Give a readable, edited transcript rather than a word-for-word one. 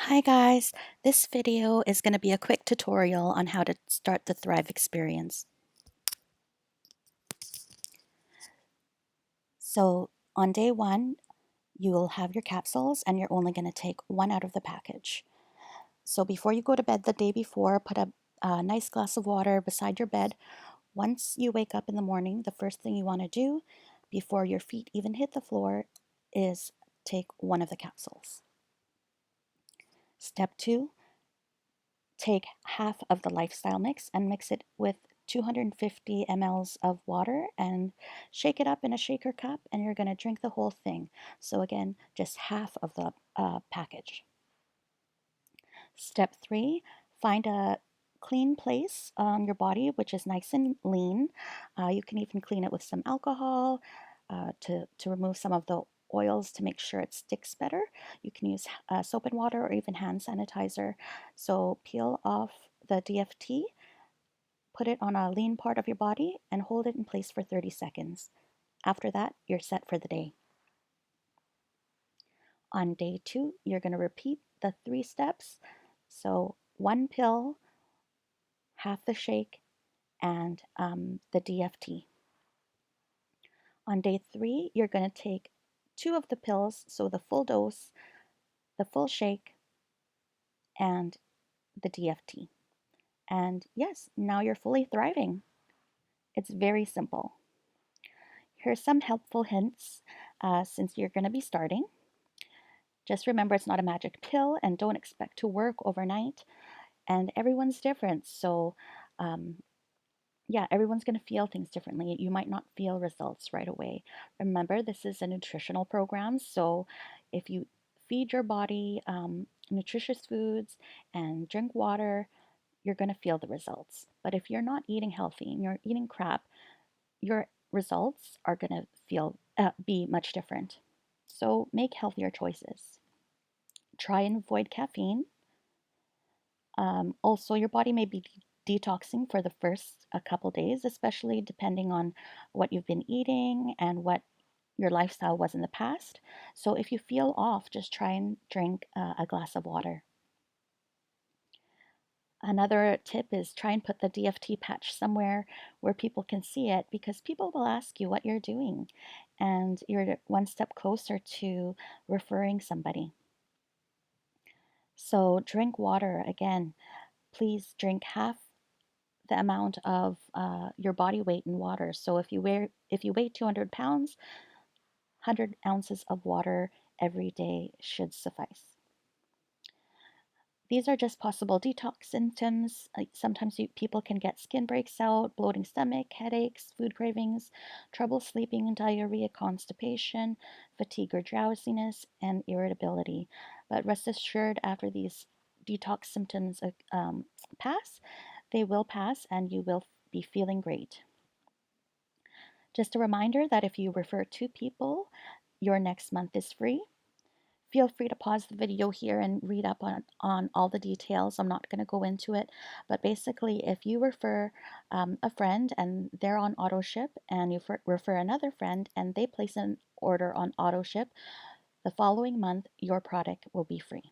Hi guys, this video is going to be a quick tutorial on how to start the Thrive experience. So on day one, you will have your capsules and you're only going to take one out of the package. So before you go to bed the day before, put a nice glass of water beside your bed. Once you wake up in the morning, the first thing you want to do before your feet even hit the floor is take one of the capsules. Step two, take half of the lifestyle mix and mix it with 250 mLs of water and shake it up in a shaker cup, and you're going to drink the whole thing. So again, just half of the package. Step three, find a clean place on your body which is nice and lean. You can even clean it with some alcohol to remove some of the oils to make sure it sticks better. You can use soap and water or even hand sanitizer. So peel off the DFT, put it on a lean part of your body, and hold it in place for 30 seconds. After that, you're set for the day. On day two, you're going to repeat the 3 steps. So one pill, half the shake, and the DFT. On day three, you're going to take 2 of the pills, so the full dose, the full shake, and the DFT. And yes, now you're fully thriving. It's very simple. Here's some helpful hints since you're going to be starting. Just remember it's not a magic pill and don't expect to work overnight. And everyone's different. So, yeah, everyone's going to feel things differently. You might not feel results right away. Remember, this is a nutritional program. So, if you feed your body nutritious foods and drink water, you're going to feel the results. But if you're not eating healthy and you're eating crap, your results are going to be much different. So make healthier choices. Try and avoid caffeine. Also, your body may be detoxing for the first a couple days, especially depending on what you've been eating and what your lifestyle was in the past. So if you feel off, just try and drink a glass of water. Another tip is try and put the DFT patch somewhere where people can see it, because people will ask you what you're doing and you're one step closer to referring somebody. So drink water. Again, please drink half the amount of your body weight in water. So if you weigh 200 pounds, 100 ounces of water every day should suffice. These are just possible detox symptoms. Sometimes people can get skin breaks out, bloating stomach, headaches, food cravings, trouble sleeping, diarrhea, constipation, fatigue or drowsiness, and irritability. But rest assured, after these detox symptoms pass, they will pass and you will be feeling great. Just a reminder that if you refer 2 people, your next month is free. Feel free to pause the video here and read up on all the details. I'm not going to go into it, but basically if you refer a friend and they're on auto ship, and you refer another friend and they place an order on auto ship, the following month your product will be free.